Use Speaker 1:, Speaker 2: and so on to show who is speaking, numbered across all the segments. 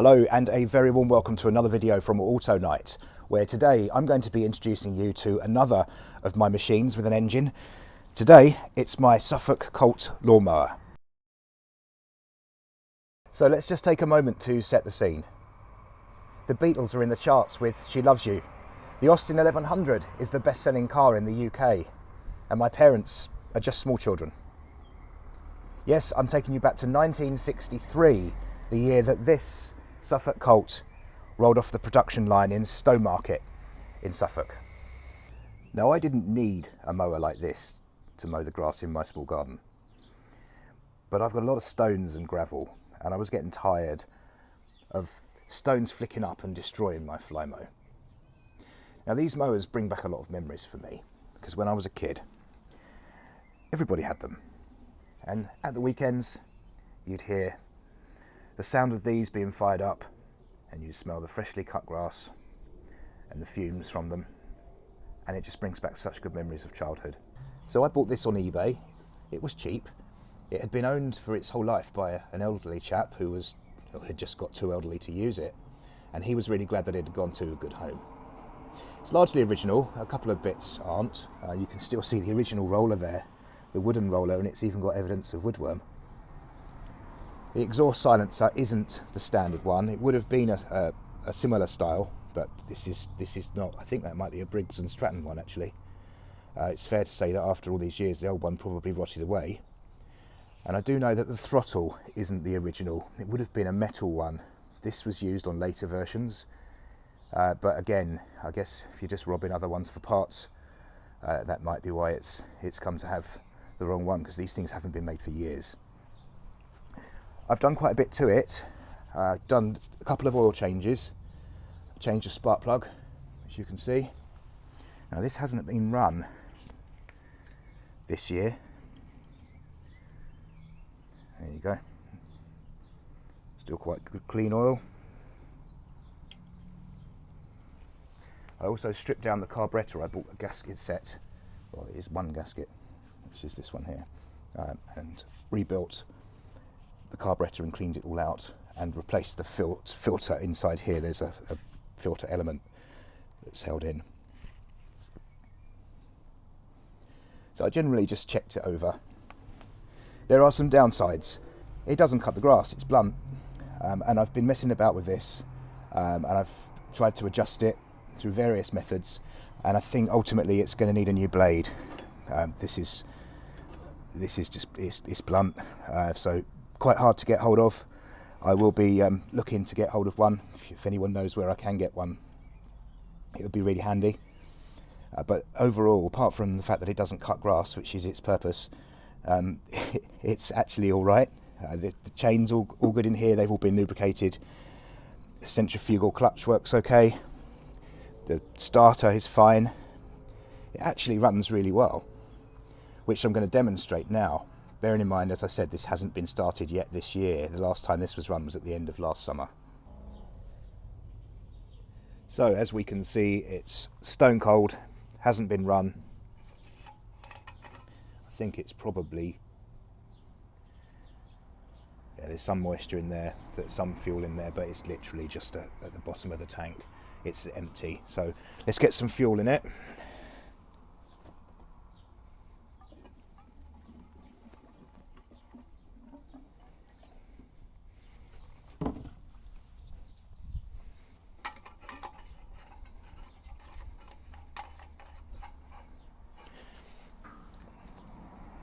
Speaker 1: Hello and a very warm welcome to another video from Auto Night, where today I'm going to be introducing you to another of my machines with an engine. Today it's my Suffolk Colt Lawnmower. So let's just take a moment to set the scene. The Beatles are in the charts with She Loves You. The Austin 1100 is the best-selling car in the UK, and my parents are just small children. Yes, I'm taking you back to 1963, the year that this Suffolk Colt rolled off the production line in Stowmarket in Suffolk. Now, I didn't need a mower like this to mow the grass in my small garden, but I've got a lot of stones and gravel, and I was getting tired of stones flicking up and destroying my fly mow. Now, these mowers bring back a lot of memories for me, because when I was a kid, everybody had them, and at the weekends you'd hear the sound of these being fired up, and you smell the freshly cut grass and the fumes from them, and it just brings back such good memories of childhood. So I bought this on eBay. It was cheap. It had been owned for its whole life by an elderly chap who had just got too elderly to use it, and he was really glad that it had gone to a good home. It's largely original. A couple of bits aren't. You can still see the original roller there, the wooden roller, and it's even got evidence of woodworm. The exhaust silencer isn't the standard one. It would have been a similar style, but this is not. I think that might be a Briggs and Stratton one, actually. It's fair to say that after all these years, the old one probably rotted away. And I do know that the throttle isn't the original. It would have been a metal one. This was used on later versions. But again, I guess if you're just robbing other ones for parts, that might be why it's come to have the wrong one, because these things haven't been made for years. I've done quite a bit to it. Done a couple of oil changes, changed a spark plug, as you can see. Now, this hasn't been run this year. There you go. Still quite good clean oil. I also stripped down the carburettor. I bought a gasket set. Well, it is one gasket, which is this one here, and rebuilt the carburettor and cleaned it all out and replaced the filter inside here. There's a filter element that's held in. So I generally just checked it over. There are some downsides. It doesn't cut the grass, it's blunt, and I've been messing about with this, and I've tried to adjust it through various methods, and I think ultimately it's going to need a new blade. This is just it's blunt, so quite hard to get hold of. I will be looking to get hold of one. If anyone knows where I can get one, it would be really handy. But overall, apart from the fact that it doesn't cut grass, which is its purpose, it's actually all right. The chain's all good in here. They've all been lubricated. The centrifugal clutch works okay. The starter is fine. It actually runs really well, which I'm going to demonstrate now. Bearing in mind, as I said, this hasn't been started yet this year. The last time this was run was at the end of last summer. So, as we can see, it's stone cold, hasn't been run. I think it's probably, there's some moisture in there, some fuel in there, but it's literally just at the bottom of the tank. It's empty. So let's get some fuel in it.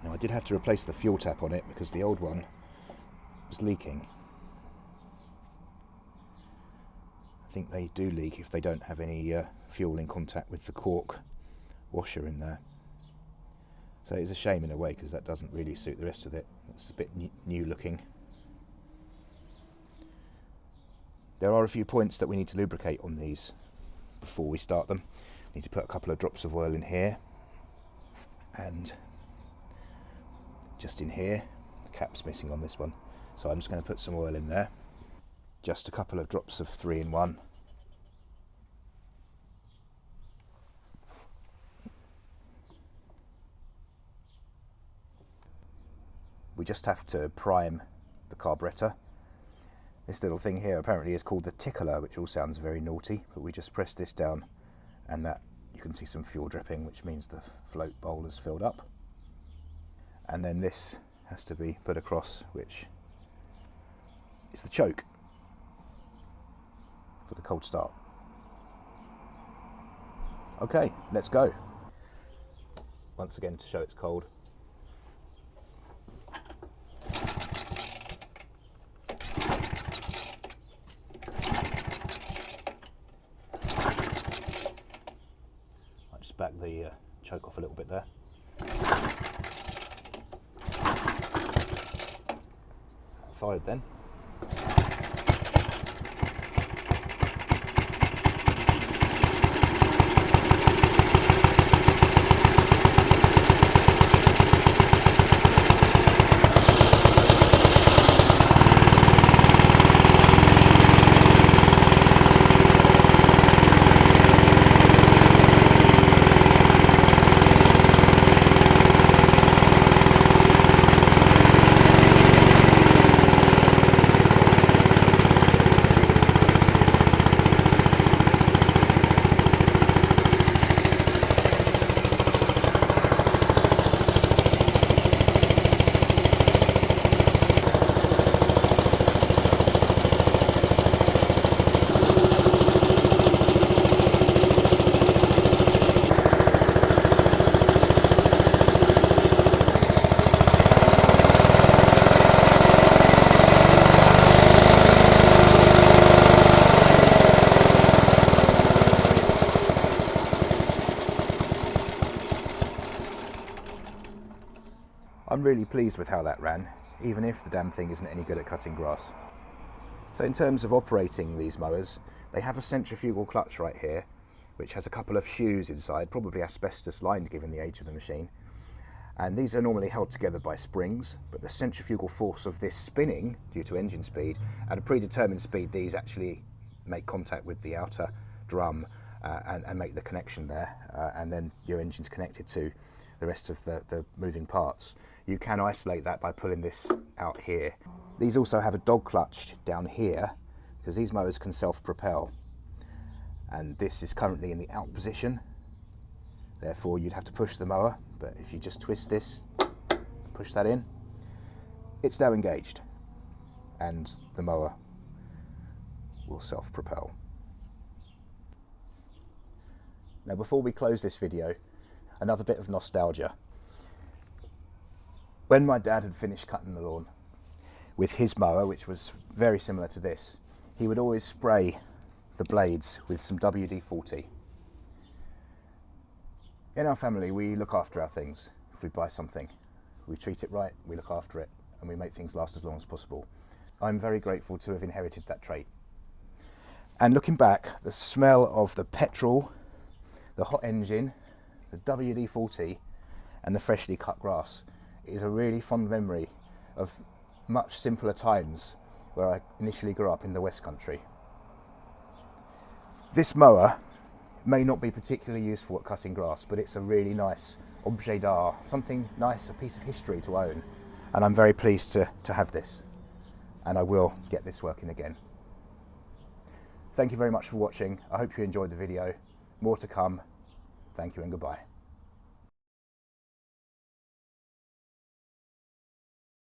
Speaker 1: Now, I did have to replace the fuel tap on it because the old one was leaking. I think they do leak if they don't have any fuel in contact with the cork washer in there. So it's a shame in a way, because that doesn't really suit the rest of it. It's a bit new looking. There are a few points that we need to lubricate on these before we start them. We need to put a couple of drops of oil in here, and just in here. The cap's missing on this one, so I'm just going to put some oil in there. Just a couple of drops of 3-in-1. We just have to prime the carburettor, This little thing here apparently is called the tickler, which all sounds very naughty, but we just press this down and that you can see some fuel dripping, which means the float bowl is filled up. And then this has to be put across, which is the choke for the cold start. Okay, let's go. Once again to show it's cold. I just back the choke off a little bit there. Fired then. I'm really pleased with how that ran, even if the damn thing isn't any good at cutting grass. So in terms of operating these mowers, they have a centrifugal clutch right here, which has a couple of shoes inside, probably asbestos lined given the age of the machine. And these are normally held together by springs, but the centrifugal force of this spinning, due to engine speed, at a predetermined speed, these actually make contact with the outer drum and make the connection there, and then your engine's connected to the rest of the moving parts. You can isolate that by pulling this out here. These also have a dog clutch down here, because these mowers can self-propel. And this is currently in the out position. Therefore, you'd have to push the mower, but if you just twist this, push that in, it's now engaged, and the mower will self-propel. Now, before we close this video, another bit of nostalgia. When my dad had finished cutting the lawn with his mower, which was very similar to this, he would always spray the blades with some WD-40. In our family, we look after our things. If we buy something, we treat it right, we look after it, and we make things last as long as possible. I'm very grateful to have inherited that trait. And looking back, the smell of the petrol, the hot engine, the WD-40 and the freshly cut grass is a really fond memory of much simpler times where I initially grew up in the West Country. This mower may not be particularly useful at cutting grass, but it's a really nice objet d'art, something nice, a piece of history to own. And I'm very pleased to have this, and I will get this working again. Thank you very much for watching. I hope you enjoyed the video. More to come. Thank you and goodbye.